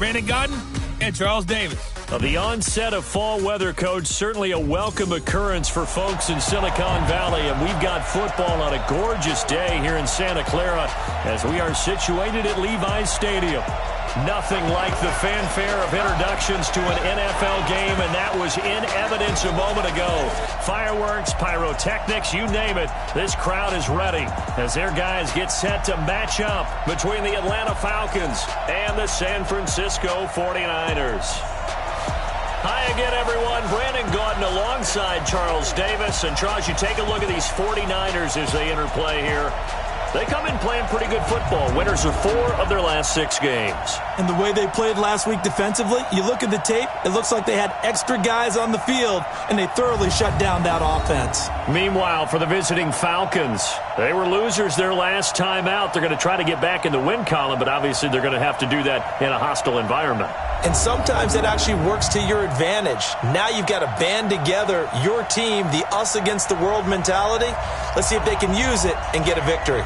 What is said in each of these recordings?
Brandon Gaudin and Charles Davis. The onset of fall weather, Coach, certainly a welcome occurrence for folks in Silicon Valley, and we've got football on a gorgeous day here in Santa Clara as we are situated at Levi's Stadium. Nothing like the fanfare of introductions to an NFL game, and that was in evidence a moment ago. Fireworks, pyrotechnics, you name it, this crowd is ready as their guys get set to match up between the Atlanta Falcons and the San Francisco 49ers. Hi again, everyone. Brandon Gaudin alongside Charles Davis. And, Charles, you take a look at these 49ers as they interplay here. They come in playing pretty good football. Winners of 4 of their last 6 games. And the way they played last week defensively, you look at the tape, it looks like they had extra guys on the field, and they thoroughly shut down that offense. Meanwhile, for the visiting Falcons, they were losers their last time out. They're going to try to get back in the win column, but obviously they're going to have to do that in a hostile environment. And sometimes that actually works to your advantage. Now you've got to band together your team, the us against the world mentality. Let's see if they can use it and get a victory.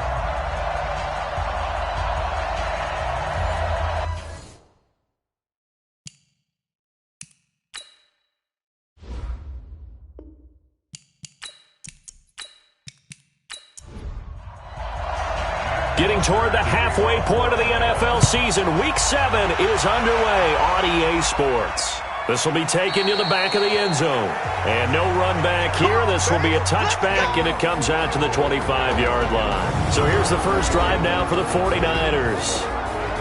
Getting toward the halfway point of the NFL season, Week 7 is underway on EA Sports. This will be taken to the back of the end zone. And no run back here. This will be a touchback, and it comes out to the 25-yard line. So here's the first drive now for the 49ers.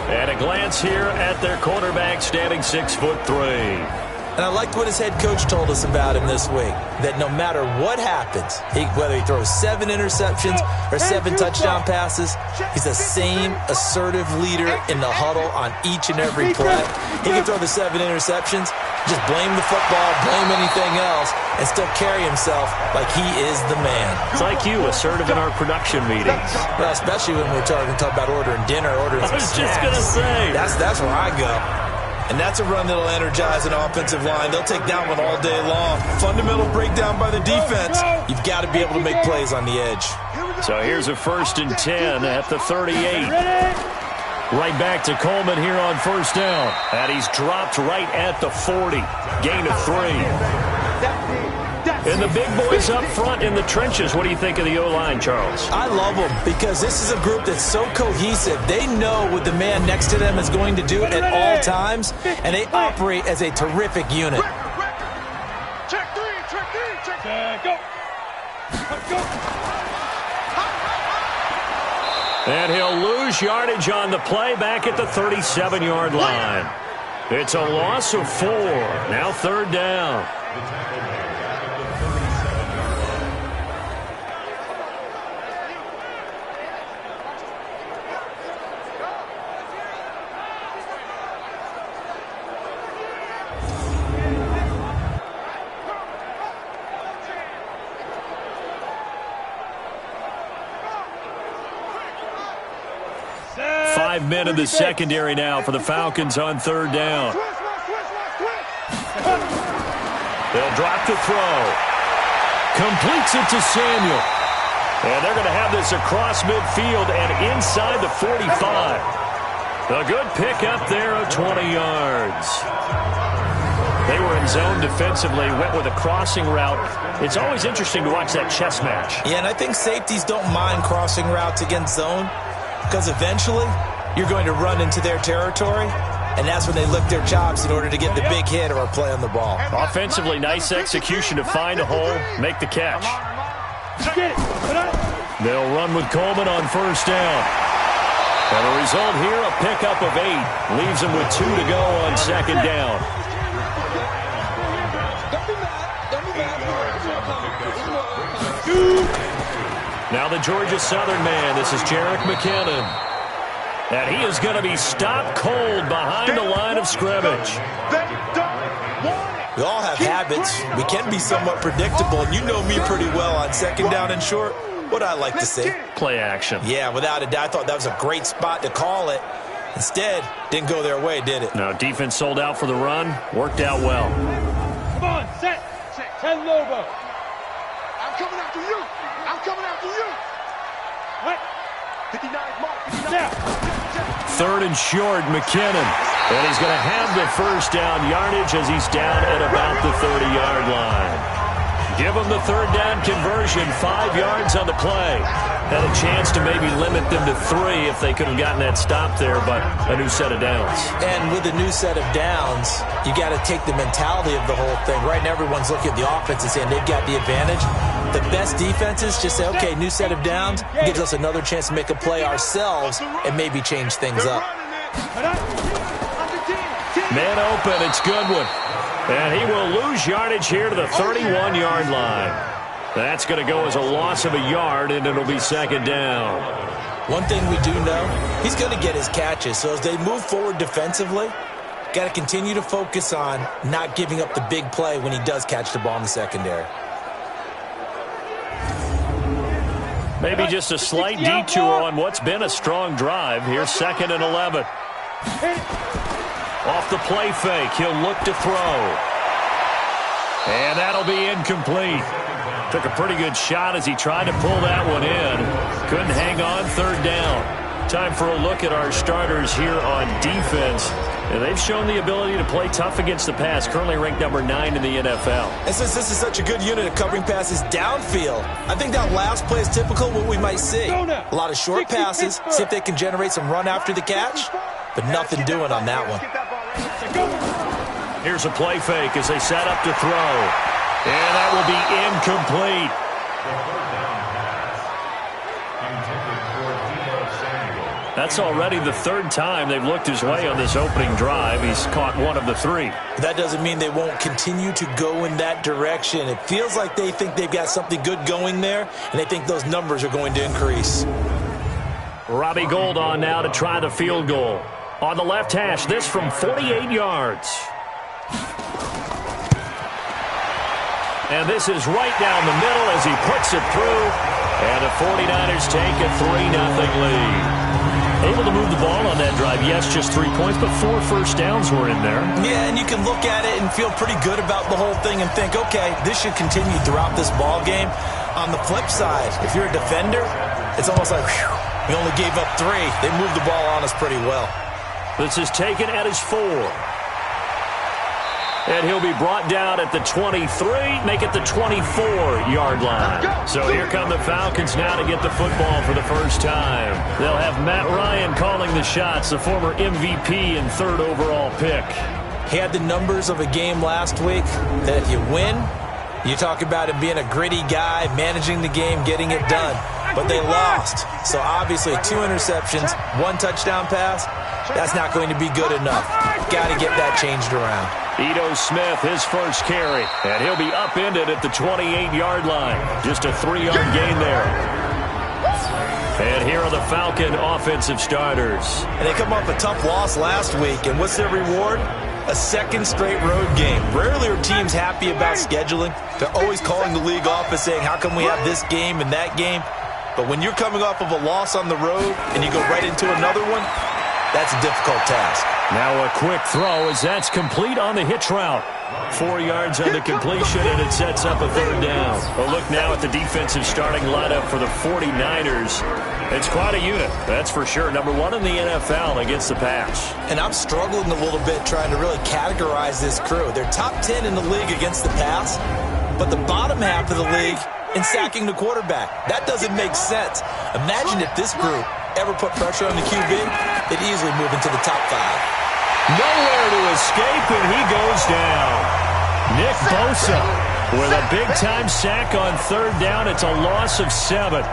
At a glance here at their quarterback, standing 6'3". And I liked what his head coach told us about him this week, that no matter what happens, whether he throws 7 interceptions or 7 touchdown passes, he's the same assertive leader in the huddle on each and every play. He can throw the 7 interceptions, just blame the football, blame anything else, and still carry himself like he is the man. It's like you, assertive in our production meetings. Well, especially when we're talking about ordering dinner, ordering some snacks. I was just going to say. That's where I go. And that's a run that'll energize an offensive line. They'll take that one all day long. Fundamental breakdown by the defense. You've got to be able to make plays on the edge. So here's a 1st and 10 at the 38. Right back to Coleman here on first down. And he's dropped right at the 40. Gain of 3. And the big boys up front in the trenches. What do you think of the O-line, Charles? I love them because this is a group that's so cohesive. They know what the man next to them is going to do at all times, and they operate as a terrific unit. Check 3, go. And he'll lose yardage on the play back at the 37-yard line. It's a loss of 4. Now 3rd down. Men in the secondary now for the Falcons on 3rd down. They'll drop the throw. Completes it to Samuel. And they're going to have this across midfield and inside the 45. A good pickup there of 20 yards. They were in zone defensively, went with a crossing route. It's always interesting to watch that chess match. Yeah, and I think safeties don't mind crossing routes against zone because eventually you're going to run into their territory, and that's when they lick their chops in order to get the big hit or a play on the ball. Offensively, nice execution to find a hole, make the catch. They'll run with Coleman on 1st down. And the result here, a pickup of 8. Leaves them with 2 to go on 2nd down. Now the Georgia Southern man, this is Jerick McKinnon. And he is going to be stopped cold behind the line of scrimmage. We all have habits. We can be somewhat predictable, and you know me pretty well on 2nd down and short. What I like to see. Play action. Yeah, without a doubt. I thought that was a great spot to call it. Instead, didn't go their way, did it? No, defense sold out for the run. Worked out well. Come on, set. 10 Lobo. I'm coming after you. What? 59 mark. 3rd and short, McKinnon. And he's going to have the first down yardage as he's down at about the 30-yard line. Give them the third down conversion, 5 yards on the play. Had a chance to maybe limit them to 3 if they could have gotten that stop there, but a new set of downs. And with a new set of downs, you got to take the mentality of the whole thing. Right now, everyone's looking at the offense and saying they've got the advantage. The best defenses just say, okay, new set of downs, gives us another chance to make a play ourselves and maybe change things up. Man open, it's Goodwin. And he will lose yardage here to the 31-yard line. That's going to go as a loss of a yard, and it'll be second down. One thing we do know, he's going to get his catches. So as they move forward defensively, got to continue to focus on not giving up the big play when he does catch the ball in the secondary. Maybe just a slight detour on what's been a strong drive. Here's 2nd and 11. Off the play fake, he'll look to throw. And that'll be incomplete. Took a pretty good shot as he tried to pull that one in. Couldn't hang on, 3rd down. Time for a look at our starters here on defense. And they've shown the ability to play tough against the pass, currently ranked number 9 in the NFL. And since this is such a good unit of covering passes downfield, I think that last play is typical of what we might see. A lot of short passes, see if they can generate some run after the catch, but nothing doing on that one. Here's a play fake as they set up to throw. And that will be incomplete. That's already the 3rd time they've looked his way on this opening drive. He's caught 1 of the 3. That doesn't mean they won't continue to go in that direction. It feels like they think they've got something good going there, and they think those numbers are going to increase. Robbie Gould on now to try the field goal. On the left hash, this from 48 yards. And this is right down the middle as he puts it through. And the 49ers take a 3-0 lead. Able to move the ball on that drive. Yes, just 3 points, but 4 first downs were in there. Yeah, and you can look at it and feel pretty good about the whole thing and think, okay, this should continue throughout this ball game. On the flip side, if you're a defender, it's almost like, whew, we only gave up 3. They moved the ball on us pretty well. This is taken at his 4. And he'll be brought down at the 23, make it the 24-yard line. So here come the Falcons now to get the football for the first time. They'll have Matt Ryan calling the shots, the former MVP and 3rd overall pick. He had the numbers of a game last week that if you win, you talk about him being a gritty guy, managing the game, getting it done. But they lost. So obviously 2 interceptions, 1 touchdown pass, that's not going to be good enough. Got to get that changed around. Ito Smith, his first carry, and he'll be upended at the 28-yard line. Just a 3-yard gain there. And here are the Falcon offensive starters. And they come off a tough loss last week, and what's their reward? A 2nd straight road game. Rarely are teams happy about scheduling. They're always calling the league office saying, how come we have this game and that game? But when you're coming off of a loss on the road and you go right into another one, that's a difficult task. Now a quick throw as that's complete on the hitch route. 4 yards on the completion, and it sets up a 3rd down. A look now at the defensive starting lineup for the 49ers. It's quite a unit, that's for sure. Number 1 in the NFL against the pass. And I'm struggling a little bit trying to really categorize this crew. They're top 10 in the league against the pass, but the bottom half of the league in sacking the quarterback. That doesn't make sense. Imagine if this group ever put pressure on the QB, they'd easily move into the top 5. Nowhere to escape, and he goes down. Nick Bosa with a big-time sack on 3rd down. It's a loss of 7.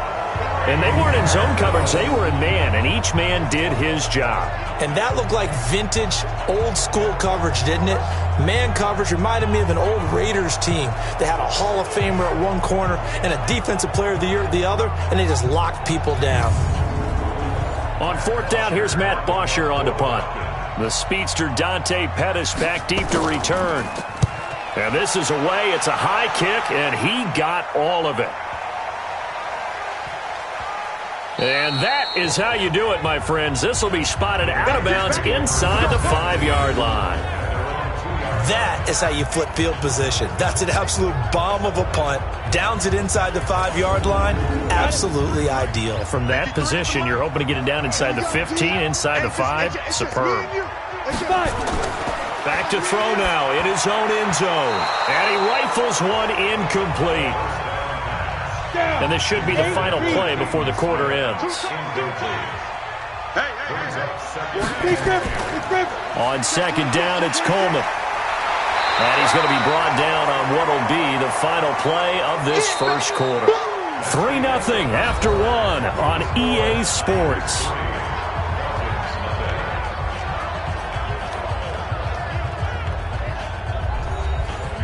And they weren't in zone coverage. They were in man, and each man did his job. And that looked like vintage, old-school coverage, didn't it? Man coverage reminded me of an old Raiders team that had a Hall of Famer at one corner and a Defensive Player of the Year at the other, and they just locked people down. On 4th down, here's Matt Bosher on to punt. The speedster Dante Pettis back deep to return. And this is away. It's a high kick, and he got all of it. And that is how you do it, my friends. This will be spotted out of bounds inside the 5-yard line. That is how you flip field position. That's an absolute bomb of a punt. Downs it inside the 5-yard line. Absolutely ideal. From that position, you're hoping to get it down inside the 15, inside the 5. Superb. Back to throw now in his own end zone. And he rifles one incomplete. And this should be the final play before the quarter ends. On second down, it's Coleman. And he's going to be brought down on what will be the final play of this first quarter. 3-0 after 1 on EA Sports.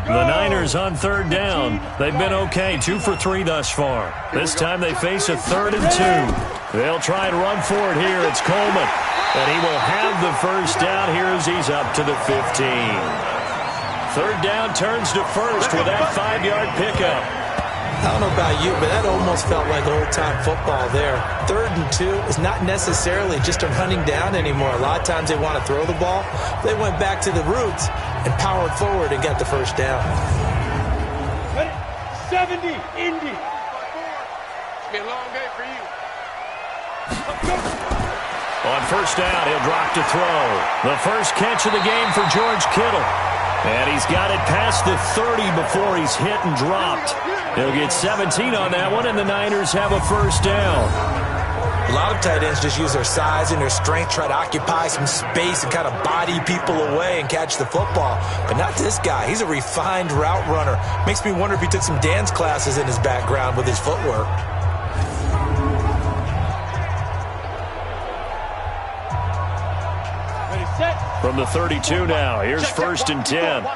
The Niners on third down. They've been okay, 2 for 3 thus far. This time they face a 3rd and 2. They'll try and run for it here. It's Coleman. And he will have the first down here as he's up to the 15. Third down turns to first with that 5-yard pickup. I don't know about you, but that almost felt like old-time football there. 3rd and 2 is not necessarily just a running down anymore. A lot of times they want to throw the ball. They went back to the roots and powered forward and got the first down. 70, Indy. It's been a long day for you. On first down, he'll drop to throw. The first catch of the game for George Kittle. And he's got it past the 30 before he's hit and dropped. He'll get 17 on that one, and the Niners have a first down. A lot of tight ends just use their size and their strength, try to occupy some space and kind of body people away and catch the football. But not this guy. He's a refined route runner. Makes me wonder if he took some dance classes in his background with his footwork. From the 32 now, here's first and 10. I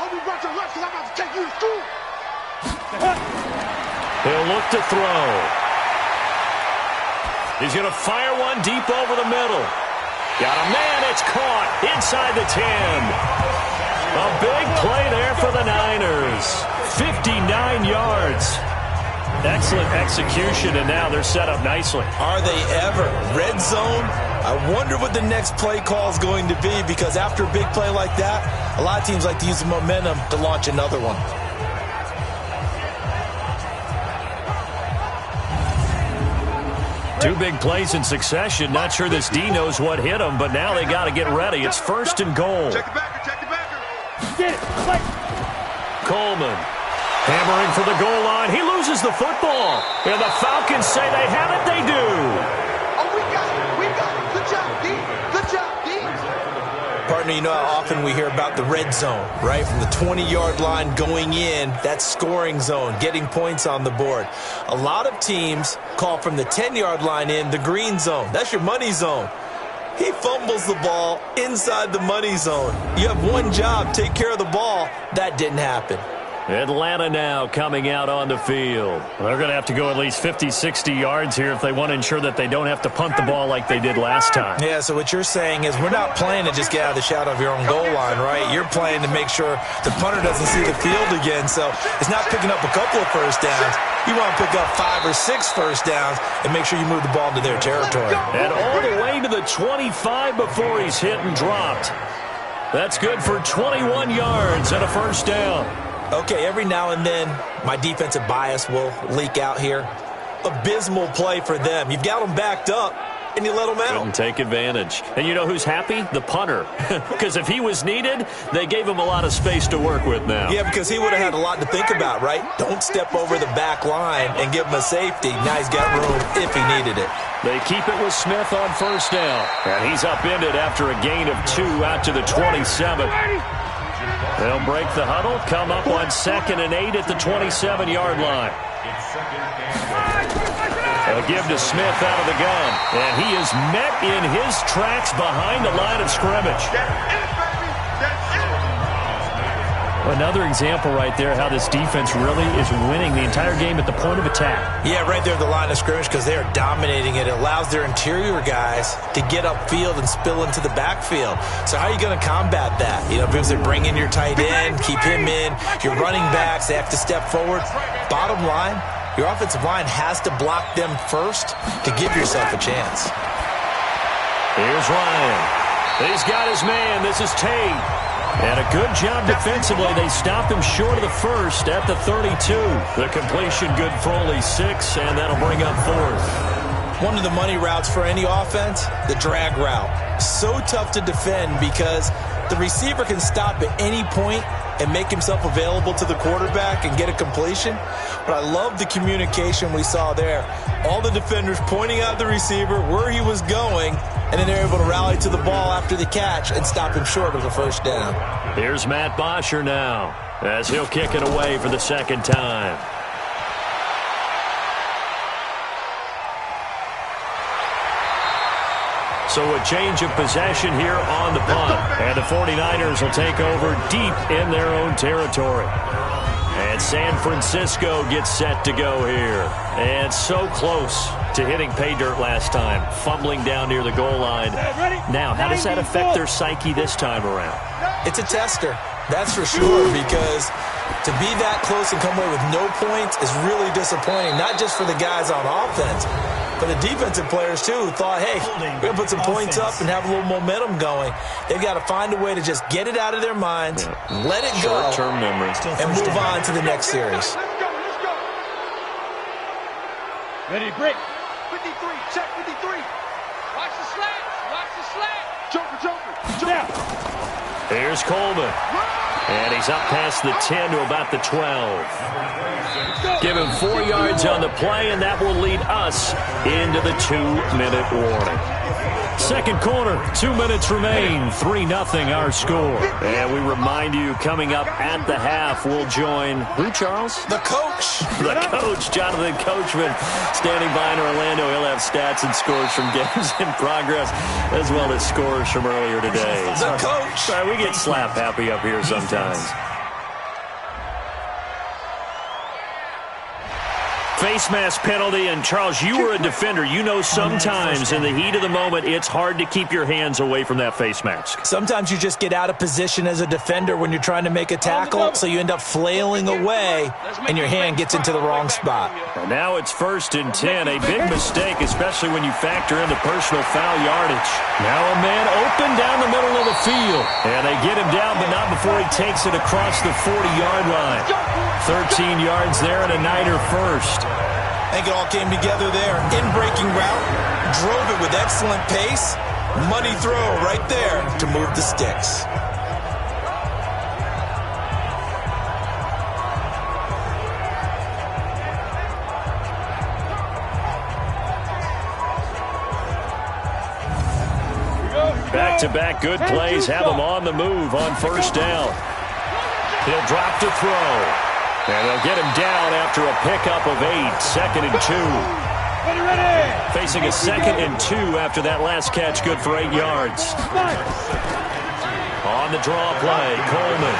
hope you brought your lunch because I'm about to take you to school. He'll look to throw. He's going to fire one deep over the middle. Got a man, it's caught inside the 10. A big play there for the Niners. 59 yards. Excellent execution, and now they're set up nicely. Are they ever? Red zone? I wonder what the next play call is going to be, because after a big play like that, a lot of teams like to use the momentum to launch another one. Two big plays in succession. Not sure this D knows what hit him, but now they got to get ready. It's first and goal. Check the backer, check the backer. Coleman hammering for the goal line. He loses the football. And the Falcons say they have it. They do. Oh, we got it. We got it. Good job, D. Good job, D. Partner, you know how often we hear about the red zone, right? From the 20-yard line going in, that scoring zone, getting points on the board. A lot of teams call from the 10-yard line in the green zone. That's your money zone. He fumbles the ball inside the money zone. You have one job, take care of the ball. That didn't happen. Atlanta now coming out on the field. They're going to have to go at least 50, 60 yards here if they want to ensure that they don't have to punt the ball like they did last time. Yeah, so what you're saying is we're not playing to just get out of the shadow of your own goal line, right? You're playing to make sure the punter doesn't see the field again. So it's not picking up a couple of first downs. You want to pick up 5 or 6 first downs and make sure you move the ball into their territory. And all the way to the 25 before he's hit and dropped. That's good for 21 yards and a first down. Okay, every now and then, my defensive bias will leak out here. Abysmal play for them. You've got them backed up, and you let them out. Couldn't take advantage. And you know who's happy? The punter. Because if he was needed, they gave him a lot of space to work with now. Yeah, because he would have had a lot to think about, right? Don't step over the back line and give him a safety. Now he's got room if he needed it. They keep it with Smith on first down. And he's upended after a gain of 2 out to the 27. They'll break the huddle, come up on 2nd and 8 at the 27-yard line. They'll give to Smith out of the gun, and he is met in his tracks behind the line of scrimmage. Another example right there how this defense really is winning the entire game at the point of attack. Yeah, right there at the line of scrimmage because they are dominating it. It allows their interior guys to get upfield and spill into the backfield. So how are you going to combat that? You know, because they bring in your tight end, keep him in. Your running backs, they have to step forward. Bottom line, your offensive line has to block them first to give yourself a chance. Here's Ryan. He's got his man. This is Tate. And a good job defensively. They stopped him short of the first at the 32. The completion good for only 6, and that'll bring up 4th. One of the money routes for any offense, the drag route. So tough to defend because the receiver can stop at any point and make himself available to the quarterback and get a completion. But I love the communication we saw there. All the defenders pointing out the receiver, where he was going, and then they're able to rally to the ball after the catch and stop him short of a first down. Here's Matt Bosher now as he'll kick it away for the second time. So a change of possession here on the punt. And the 49ers will take over deep in their own territory. And San Francisco gets set to go here. And so close to hitting pay dirt last time, fumbling down near the goal line. Now, how does that affect their psyche this time around? It's a tester, that's for sure, because to be that close and come away with no points is really disappointing, not just for the guys on offense, but the defensive players, too, who thought, hey, we're going to put some points up and have a little momentum going. They've got to find a way to just get it out of their minds, let it go, short-term memory, and move on to the next series. Ready to break. 53, check 53. Watch the slats, watch the slat. Joker. Now. Here's Coleman. And he's up past the 10 to about the 12. Give him 4 yards on the play, and that will lead us into the 2-minute warning. Second quarter, 2 minutes remain, 3-0 our score. And we remind you, coming up at the half, we'll join who, Charles? The coach. The coach, Jonathan Coachman, standing by in Orlando. He'll have stats and scores from games in progress, as well as scores from earlier today. The coach. We get slap happy up here sometimes. Face mask penalty, and Charles, you were a defender. You know sometimes in the heat of the moment, it's hard to keep your hands away from that face mask. Sometimes you just get out of position as a defender when you're trying to make a tackle, so you end up flailing away, and your hand gets into the wrong spot. And now it's 1st and 10, a big mistake, especially when you factor in the personal foul yardage. Now a man open down the middle of the field, and they get him down, but not before he takes it across the 40-yard line. 13 yards there and a Niner first. I think it all came together there. In-breaking route, drove it with excellent pace. Money throw right there to move the sticks. Back-to-back good plays have him on the move on first down. He'll drop to throw. And they'll get him down after a pickup of 8, 2nd and 2. Facing a 2nd and 2 after that last catch, good for 8 yards. On the draw play, Coleman.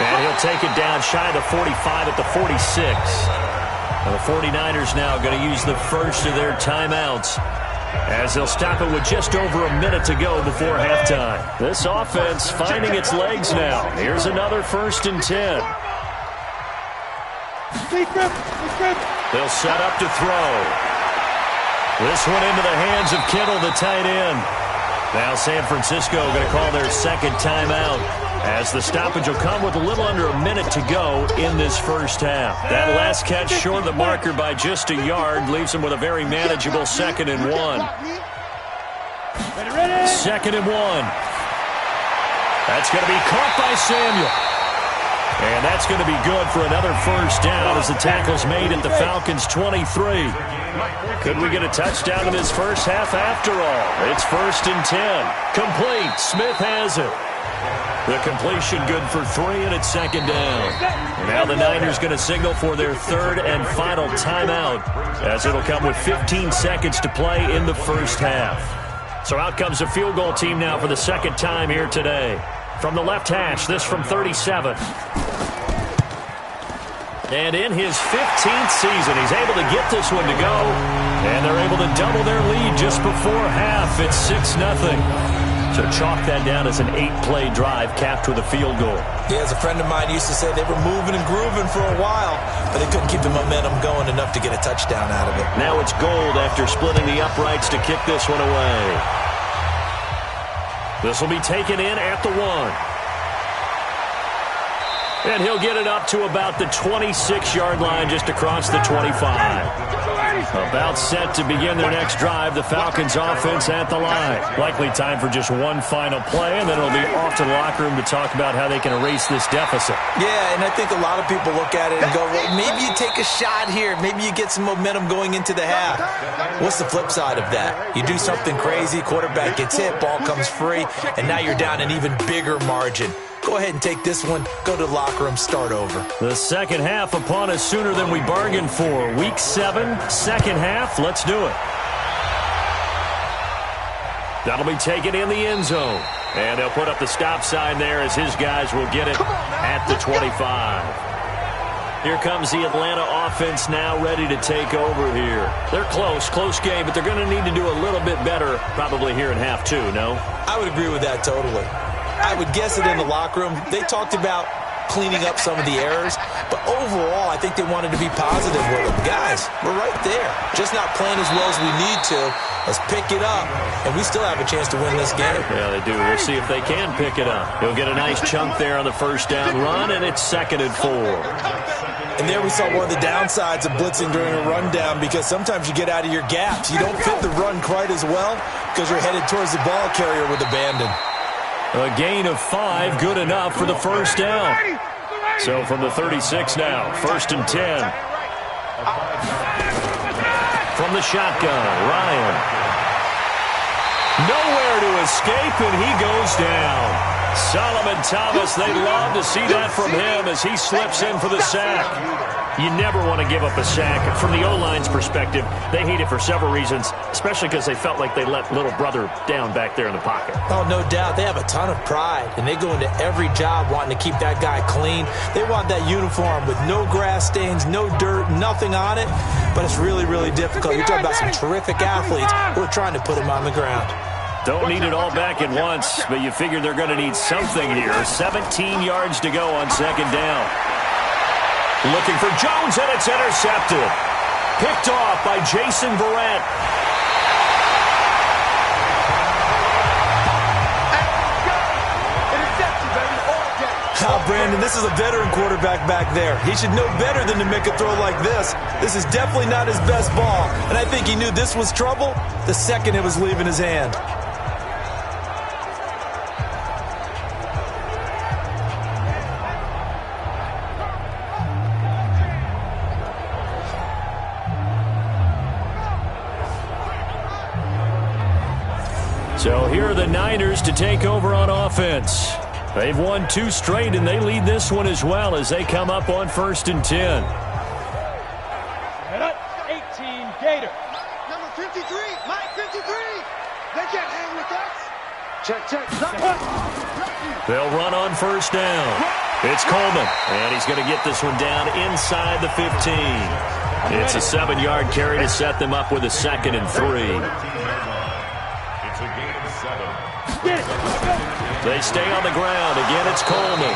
And he'll take it down shy of the 45 at the 46. And the 49ers now going to use the first of their timeouts, as they'll stop it with just over a minute to go before halftime. This offense finding its legs now. Here's another 1st and 10. They'll set up to throw. This one into the hands of Kittle, the tight end. Now San Francisco going to call their second timeout, as the stoppage will come with a little under a minute to go in this first half. That last catch short of the marker by just a yard leaves them with a very manageable 2nd and 1. 2nd and 1. That's going to be caught by Samuel. And that's going to be good for another first down as the tackle's made at the Falcons' 23. Could we get a touchdown in this first half after all? It's 1st and 10. Complete. Smith has it. The completion good for 3, and it's 2nd down. Now the Niners going to signal for their 3rd and final timeout, as it'll come with 15 seconds to play in the first half. So out comes the field goal team now for the second time here today. From the left hash, this from 37. And in his 15th season, he's able to get this one to go. And they're able to double their lead just before half. It's 6-0. So chalk that down as an 8-play drive capped with a field goal. Yeah, as a friend of mine used to say, they were moving and grooving for a while, but they couldn't keep the momentum going enough to get a touchdown out of it. Now it's Gold after splitting the uprights to kick this one away. This will be taken in at the 1. And he'll get it up to about the 26-yard line just across the 25. About set to begin their next drive, the Falcons offense at the line. Likely time for just one final play, and then it'll be off to the locker room to talk about how they can erase this deficit. Yeah, and I think a lot of people look at it and go, well, maybe you take a shot here. Maybe you get some momentum going into the half. What's the flip side of that? You do something crazy, quarterback gets hit, ball comes free, and now you're down an even bigger margin. Go ahead and take this one, go to the locker room, start over. The second half upon us sooner than we bargained for. Week 7, second half, let's do it. That'll be taken in the end zone. And they'll put up the stop sign there as his guys will get it at the 25. Here comes the Atlanta offense now ready to take over here. They're close game, but they're going to need to do a little bit better probably here in half 2, no? I would agree with that totally. I would guess that in the locker room, they talked about cleaning up some of the errors, but overall, I think they wanted to be positive with them. Guys, we're right there. Just not playing as well as we need to. Let's pick it up, and we still have a chance to win this game. Yeah, they do. We'll see if they can pick it up. He'll get a nice chunk there on the first down run, and it's 2nd and 4. And there we saw one of the downsides of blitzing during a rundown, because sometimes you get out of your gaps. You don't fit the run quite as well because you're headed towards the ball carrier with abandon. A gain of 5, good enough for the first down. So from the 36 now, 1st and 10. From the shotgun, Ryan. Nowhere to escape, and he goes down. Solomon Thomas, they love to see that from him as he slips in for the sack. You never want to give up a sack. From the O-line's perspective, they hate it for several reasons, especially because they felt like they let little brother down back there in the pocket. Oh, no doubt. They have a ton of pride, and they go into every job wanting to keep that guy clean. They want that uniform with no grass stains, no dirt, nothing on it, but it's really, really difficult. You're talking about some terrific athletes who are trying to put him on the ground. Don't need it all back at once, but you figure they're going to need something here. 17 yards to go on 2nd down. Looking for Jones, and it's intercepted. Picked off by Jason Verrett. Brandon, this is a veteran quarterback back there. He should know better than to make a throw like this. This is definitely not his best ball, and I think he knew this was trouble the second it was leaving his hand. So here are the Niners to take over on offense. They've won 2 straight, and they lead this one as well as they come up on 1st and 10. 18 Gator. Number 53, Mike 53. They can't hang with us. Check. They'll run on 1st down. It's Coleman, and he's going to get this one down inside the 15. It's a 7-yard carry to set them up with a 2nd and 3. They stay on the ground. Again, it's Coleman.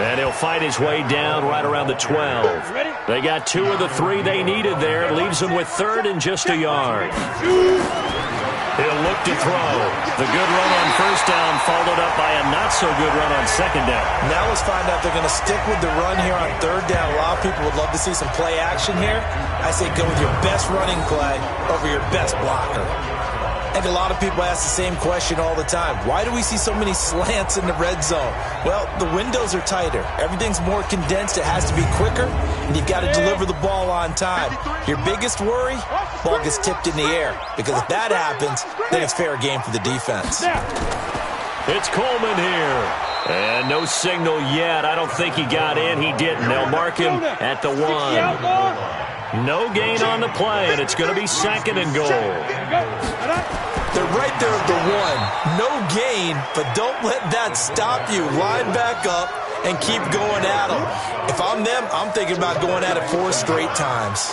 And he'll fight his way down right around the 12. They got 2 of the 3 they needed there. Leaves them with 3rd and just a yard. He'll look to throw. The good run on 1st down followed up by a not-so-good run on 2nd down. Now let's find out if they're going to stick with the run here on 3rd down. A lot of people would love to see some play action here. I say go with your best running play over your best blocker. I think a lot of people ask the same question all the time. Why do we see so many slants in the red zone? Well, the windows are tighter. Everything's more condensed. It has to be quicker, and you've got to deliver the ball on time. Your biggest worry, ball gets tipped in the air, because if that happens, then it's fair game for the defense. It's Coleman here. And no signal yet. I don't think he got in. He didn't. They'll mark him at the 1. No gain on the play, and it's going to be 2nd and goal. They're right there at the 1. No gain, but don't let that stop you. Line back up and keep going at them. If I'm them, I'm thinking about going at it 4 straight times.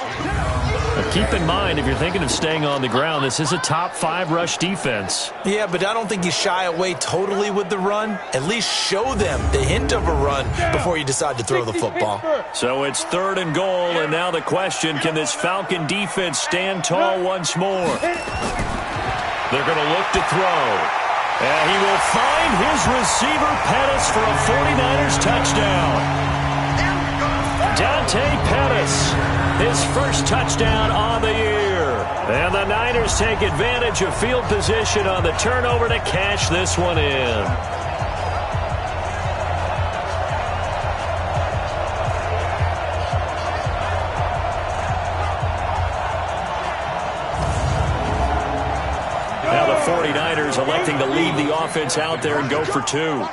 But keep in mind, if you're thinking of staying on the ground, this is a top 5 rush defense. Yeah, but I don't think you shy away totally with the run. At least show them the hint of a run before you decide to throw the football. So it's 3rd and goal, and now the question, can this Falcon defense stand tall once more? They're going to look to throw. And he will find his receiver, Pettis, for a 49ers touchdown. Dante Pettis, his first touchdown on the year. And the Niners take advantage of field position on the turnover to cash this one in. Now the 49ers electing to leave the offense out there and go for two.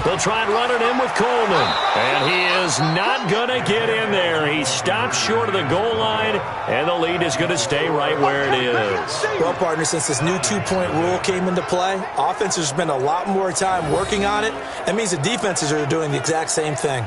They'll try and run it in with Coleman. And he is not going to get in there. He stops short of the goal line, and the lead is going to stay right where it is. Well, partner, since this new two-point rule came into play, offenses spend a lot more time working on it. That means the defenses are doing the exact same thing.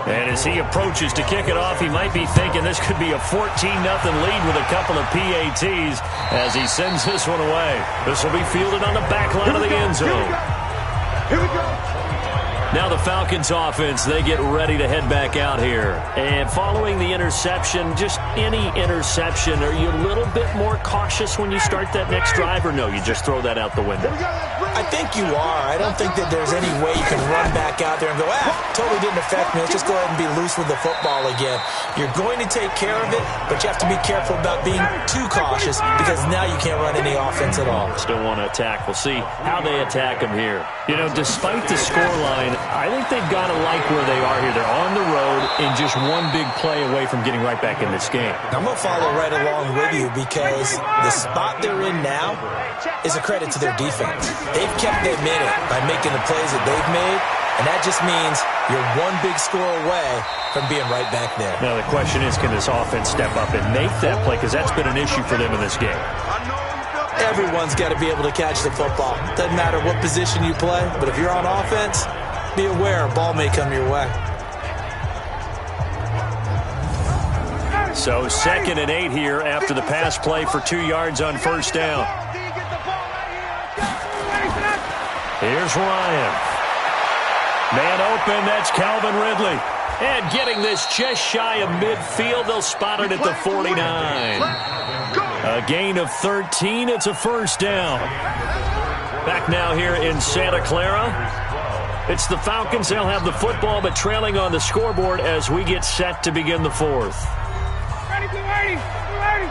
And as he approaches to kick it off, he might be thinking this could be a 14-0 lead with a couple of PATs as he sends this one away. This will be fielded on the back line of the end zone. Here we go. Now the Falcons offense, they get ready to head back out here. And following the interception, just any interception, are you a little bit more cautious when you start that next drive, or no, you just throw that out the window? I think you are. I don't think that there's any way you can run back out there and go, totally didn't affect me. Let's just go ahead and be loose with the football again. You're going to take care of it, but you have to be careful about being too cautious because now you can't run any offense at all. Still want to attack. We'll see how they attack him here. You know, despite the scoreline, I think they've got to like where they are here. They're on the road and just one big play away from getting right back in this game. I'm going to follow right along with you because the spot they're in now is a credit to their defense. They've kept them in it by making the plays that they've made, and that just means you're one big score away from being right back there. Now the question is, can this offense step up and make that play? Because that's been an issue for them in this game. Everyone's got to be able to catch the football. Doesn't matter what position you play, but if you're on offense, be aware a ball may come your way. So 2nd and 8 here after the pass play for 2 yards on first down. Here's Ryan. Man open, that's Calvin Ridley. And getting this just shy of midfield, they'll spot it at the 49. A gain of 13, it's a first down. Back now here in Santa Clara. It's the Falcons. They'll have the football, but trailing on the scoreboard as we get set to begin the fourth. Ready, ready, ready.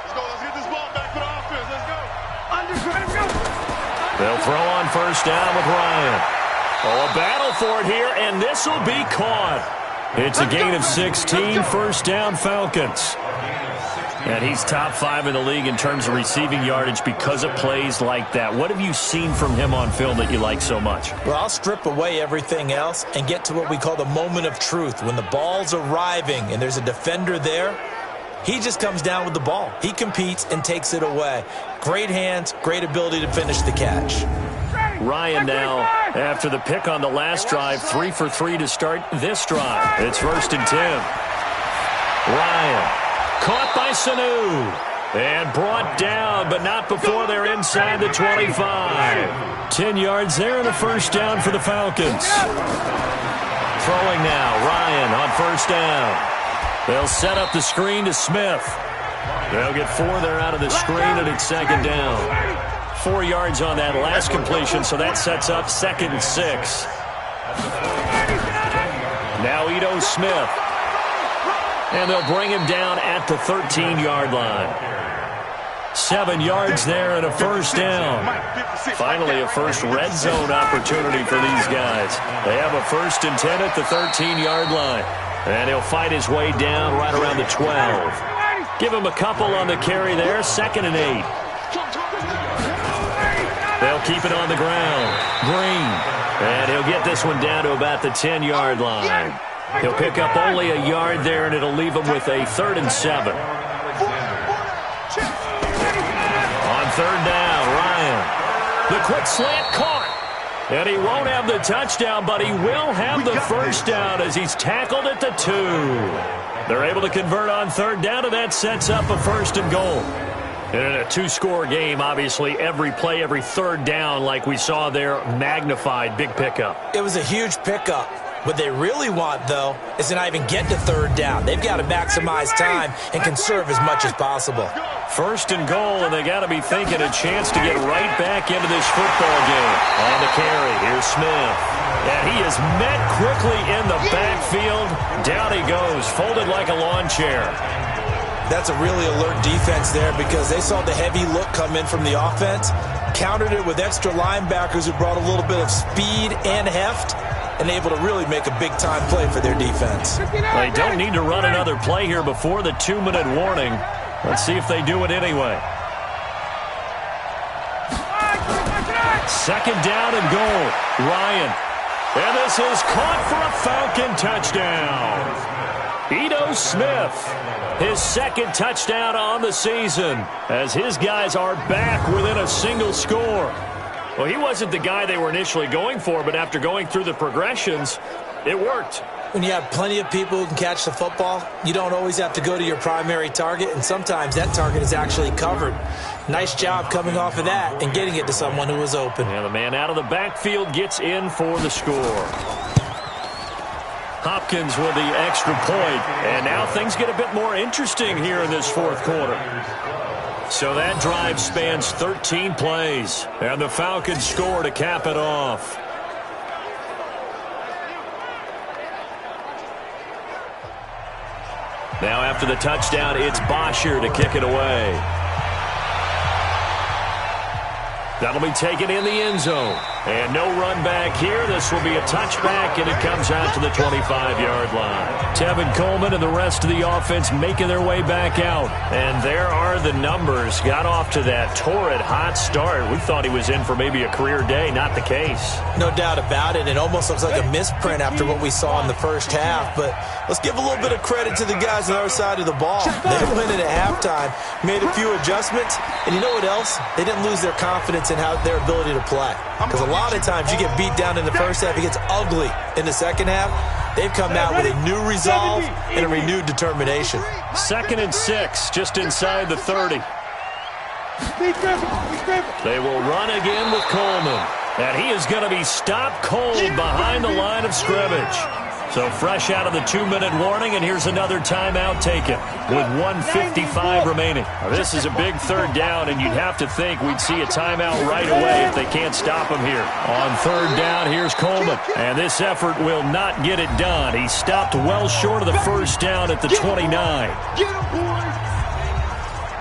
Let's go. Let's get this ball back to the offense. Let's go. Let's go. They'll throw on first down with Ryan. Oh, a battle for it here, and this will be caught. It's a gain of 16, first down Falcons. And he's top 5 in the league in terms of receiving yardage because of plays like that. What have you seen from him on film that you like so much? Well, I'll strip away everything else and get to what we call the moment of truth. When the ball's arriving and there's a defender there, he just comes down with the ball. He competes and takes it away. Great hands, great ability to finish the catch. Ryan now, after the pick on the last drive, 3 for 3 to start this drive. It's 1st and 10. Ryan. Caught by Sanu. And brought down, but not before they're inside the 25. 10 yards there and a first down for the Falcons. Throwing now, Ryan on first down. They'll set up the screen to Smith. They'll get 4 there out of the screen, and it's 2nd down. 4 yards on that last completion, so that sets up 2nd and 6. Now Ito Smith. And they'll bring him down at the 13-yard line. 7 yards there and a first down. Finally, a first red zone opportunity for these guys. They have a 1st and 10 at the 13-yard line. And he'll fight his way down right around the 12. Give him a couple on the carry there. 2nd and 8. They'll keep it on the ground. Green. And he'll get this one down to about the 10-yard line. He'll pick up only a yard there, and it'll leave him with a 3rd and 7. On 3rd down, Ryan. The quick slant caught. And he won't have the touchdown, but he will have the first down as he's tackled at the 2. They're able to convert on 3rd down, and that sets up a 1st and goal. And in a two-score game, obviously, every play, every third down, like we saw there, magnified, big pickup. It was a huge pickup. What they really want, though, is to not even get to third down. They've got to maximize time and conserve as much as possible. First and goal, and they got to be thinking a chance to get right back into this football game. On the carry, here's Smith. And he is met quickly in the backfield. Down he goes, folded like a lawn chair. That's a really alert defense there because they saw the heavy look come in from the offense, countered it with extra linebackers who brought a little bit of speed and heft, and able to really make a big-time play for their defense. They don't need to run another play here before the 2-minute warning. Let's see if they do it anyway. Second down and goal. Ryan. And this is caught for a Falcon touchdown. Ito Smith, his second touchdown on the season, as his guys are back within a single score. Well, he wasn't the guy they were initially going for, but after going through the progressions, it worked. When you have plenty of people who can catch the football, you don't always have to go to your primary target, and sometimes that target is actually covered. Nice job coming off of that and getting it to someone who was open. And the man out of the backfield gets in for the score. Hopkins with the extra point, and now things get a bit more interesting here in this fourth quarter. So that drive spans 13 plays, and the Falcons score to cap it off. Now after the touchdown, it's Bosher to kick it away. That'll be taken in the end zone. And no run back here. This will be a touchback, and it comes out to the 25-yard line. Tevin Coleman and the rest of the offense making their way back out. And there are the numbers. Got off to that torrid hot start. We thought he was in for maybe a career day. Not the case. No doubt about it. It almost looks like a misprint after what we saw in the first half. But let's give a little bit of credit to the guys on the other side of the ball. They went in at halftime, made a few adjustments, and you know what else? They didn't lose their confidence in their ability to play. Because a lot of times you get beat down in the first half, it gets ugly in the second half. They've come out with a new resolve and a renewed determination. 2nd and 6, just inside the 30. They will run again with Coleman. And he is going to be stopped cold behind the line of scrimmage. So fresh out of the 2-minute warning, and here's another timeout taken with 1:55 remaining. This is a big third down, and you'd have to think we'd see a timeout right away if they can't stop him here. On third down, here's Coleman, and this effort will not get it done. He stopped well short of the first down at the 29.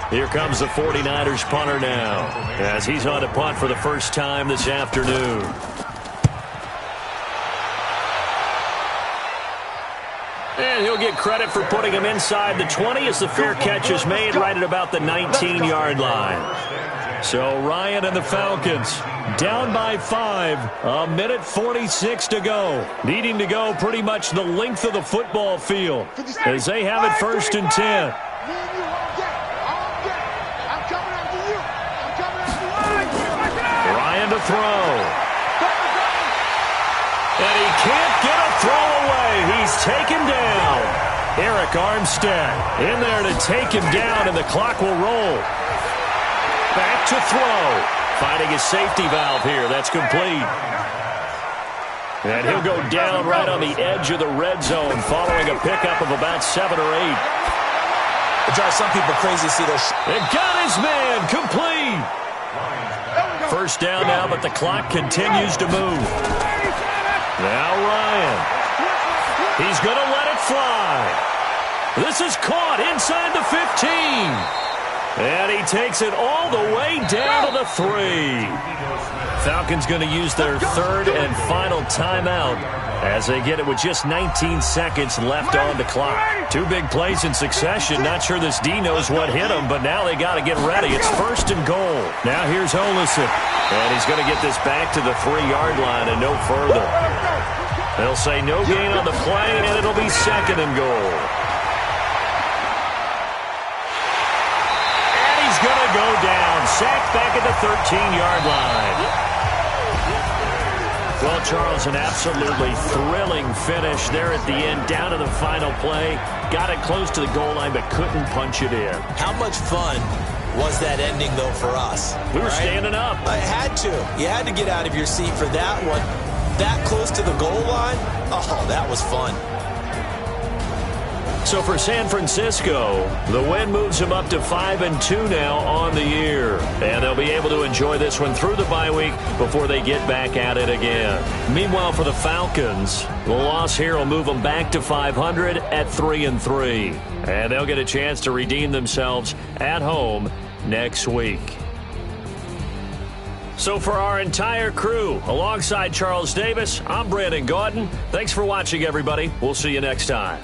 Here comes the 49ers punter now, as he's on to punt for the first time this afternoon. And he'll get credit for putting him inside the 20 as the fair catch is made right at about the 19-yard line. So Ryan and the Falcons down by 5, 1:46 to go. Needing to go pretty much the length of the football field as they have it 1st and 10. Ryan to throw. And he can't get a throw away. He's taken down. Eric Armstead in there to take him down, and the clock will roll. Back to throw. Finding his safety valve here. That's complete. And he'll go down right on the edge of the red zone following a pickup of about 7 or 8. It drives some people crazy to see those. It got his man. Complete. First down now, but the clock continues to move. Now Ryan. He's going to let it fly. This is caught inside the 15. And he takes it all the way down to the 3. Falcons going to use their third and final timeout as they get it with just 19 seconds left on the clock. 2 big plays in succession. Not sure this D knows what hit him, but now they got to get ready. It's 1st and goal. Now here's Olesen. And he's going to get this back to the 3-yard line and no further. They'll say no gain on the play, and it'll be 2nd and goal. And he's going to go down. Sacked back at the 13-yard line. Well, Charles, an absolutely thrilling finish there at the end, down to the final play. Got it close to the goal line, but couldn't punch it in. How much fun was that ending, though, for us. We were standing up. I had to. You had to get out of your seat for that one. That close to the goal line, oh, that was fun. So for San Francisco, the win moves them up to 5-2 now on the year. And they'll be able to enjoy this one through the bye week before they get back at it again. Meanwhile, for the Falcons, the loss here will move them back to 500 at 3-3. And they'll get a chance to redeem themselves at home next week. So for our entire crew, alongside Charles Davis, I'm Brandon Gaudin. Thanks for watching, everybody. We'll see you next time.